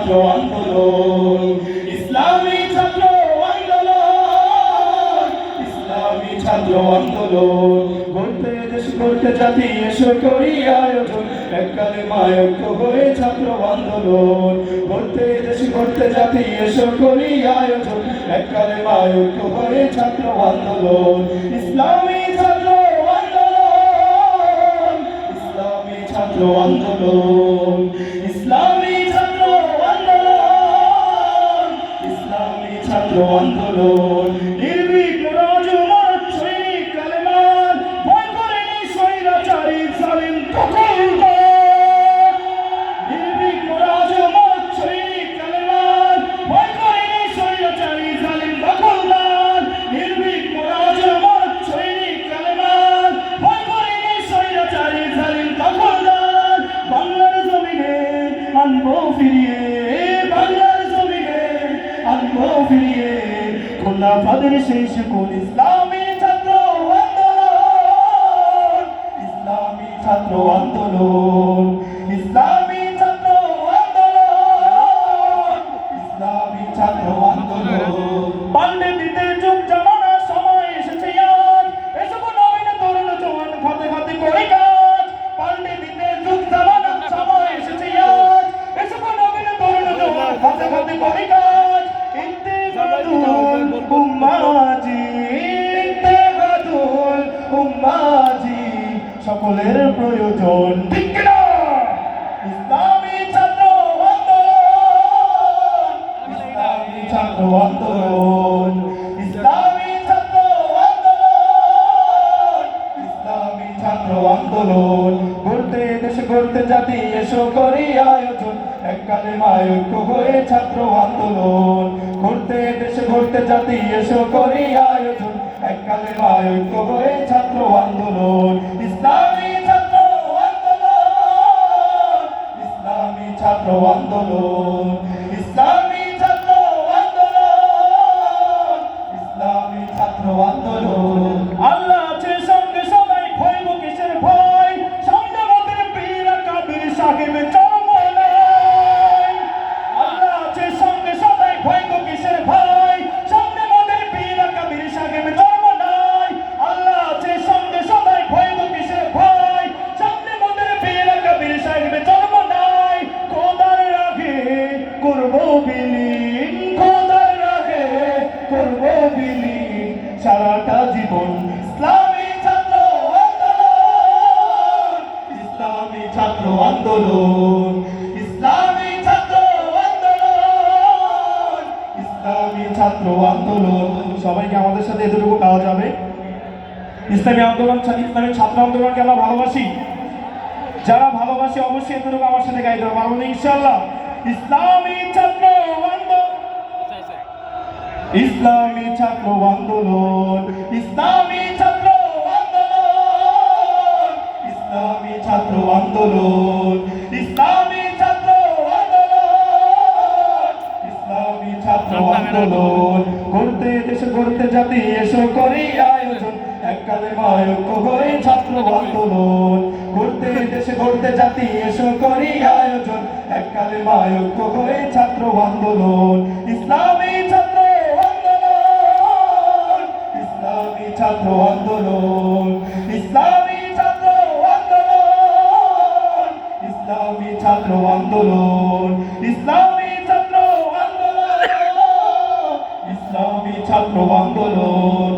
ছাত্র আন্দোলন, ইসলামী ছাত্র আন্দোলন, ইসলামী ছাত্র আন্দোলন। গড়তে দেশ গড়তে জাতি এসো করি আয়োজন, এক কালেমায় ঐক্য হয়ে ছাত্র আন্দোলন। গড়তে দেশ গড়তে জাতি এসো করি আয়োজন, এক কালেমায় ঐক্য হয়ে ছাত্র আন্দোলন। ইসলামী ছাত্র আন্দোলন, ইসলামী ছাত্র আন্দোলন, ইসলামী ছাত্র আন্দোলন, ইসলামী ছাত্র আন্দোলন। নির্ভীক রাজমার সৈনিক কালেমান, ভয় করেনি স্বৈরাচারী জালিম দখলদার। নির্ভীক রাজমার সৈনিক কালেমান, ভয় করেনি স্বৈরাচারী জালিম দখলদার। নির্ভীক রাজমার সৈনিক কালেমান, ভয় করেনি স্বৈরাচারী জালিম দখলদার। বাংলার জমিনে আনবো ফিরিয়ে, বাংলার জমিনে আনবো ফিরিয়ে খোলাফাদের শেষ কোন ইসলামী ছাত্র আন্দোলন, ইসলামী ছাত্র আন্দোলন, ইসলামী ছাত্র আন্দোলন, ইসলামী ছাত্র আন্দোলন। পাল্টে দিতে যুগ জামানা সময় এসেছে আজ, এসব নবীন তরুণ জওয়ান খাতে খাতে করে কাজ। পাল্টে দিতে যুগ জামানা সময় এসেছে আজ, এসব নবীন তরুণ জওয়ান খাতে খাতে করে কাজ। ইত্তেহাদুল উম্মাজি, ইত্তেহাদুল উম্মাজি, সকলের প্রয়োজন ঠিক কিনা? ইসলামী ছাত্র আন্দোলন, ইসলামী ছাত্র আন্দোলন, ইসলামী ছাত্র আন্দোলন, ইসলামী ছাত্র আন্দোলন। গড়তে দেশ গড়তে জাতি এসো করি আয়োজন, এক কালেমায় ঐক্য হয়ে ছাত্র আন্দোলন। গড়তে দেশ গড়তে জাতি এসো করি আয়োজন, এক কালেমায় ঐক্য হয়ে ছাত্র আন্দোলন। ইসলামী ছাত্র আন্দোলন, ইসলামী ছাত্র আন্দোলন, ইসলামী ছাত্র আন্দোলন, ইসলামী ছাত্র আন্দোলন। আল্লাহ আছে সঙ্গে সবাই, ভয় গো কিসের ভয়? সামনে আমাদের পীর কাবির সাহেব চরম নাই। আল্লাহ আছে সঙ্গে সবাই, ভয় গো কিসের ভয়? সামনে আমাদের পীর কাবির সাহেব চরম নাই। আল্লাহ আছে সঙ্গে সবাই, ভয় গো কিসের ভয়? সামনে আমাদের পীর কাবির সাহেব চরম নাই। খোদার রাগে করবো বিলীন, খোদার রাগে করবো বিলীন সারাটা জীবন। ইসলামী ছাত্র আন্দোলন, ইসলামী ছাত্র আন্দোলন, ইসলামী ছাত্র আন্দোলন, ইসলামী ছাত্র আন্দোলন। সবাইকে আমাদের সাথে এতটুকু গাওয়া যাবে? ইসলামী আন্দোলন, ইসলামী ছাত্র আন্দোলনকে আমরা ভালোবাসি। যারা ভালোবাসি অবশ্যই এতটুকু আমার সাথে গাইতে পারবো না ইনশাআল্লাহ। ইসলামী ছাত্র আন্দোলন, ইসলামী ছাত্র আন্দোলন, ইসলামী ছাত্র আন্দোলন, ইসলামী ছাত্র আন্দোলন, ইসলামী ছাত্র আন্দোলন, ইসলামী ছাত্র আন্দোলন। গড়তে দেশে গড়তে জাতি এসো করি আয়োজন, এক কালেমায় ঐক্য হয়ে ছাত্র আন্দোলন। গড়তে দেশে গড়তে জাতি এসো করি আয়োজন, এক কালেমায় ঐক্য হয়ে ছাত্র আন্দোলন। ইসলামী ছাত্র আন্দোলন, ইসলামী ছাত্র আন্দোলন, ইসলামী ছাত্র আন্দোলন, ইসলামী ছাত্র আন্দোলন, ইসলামী ছাত্র আন্দোলন, ইসলামী ছাত্র আন্দোলন।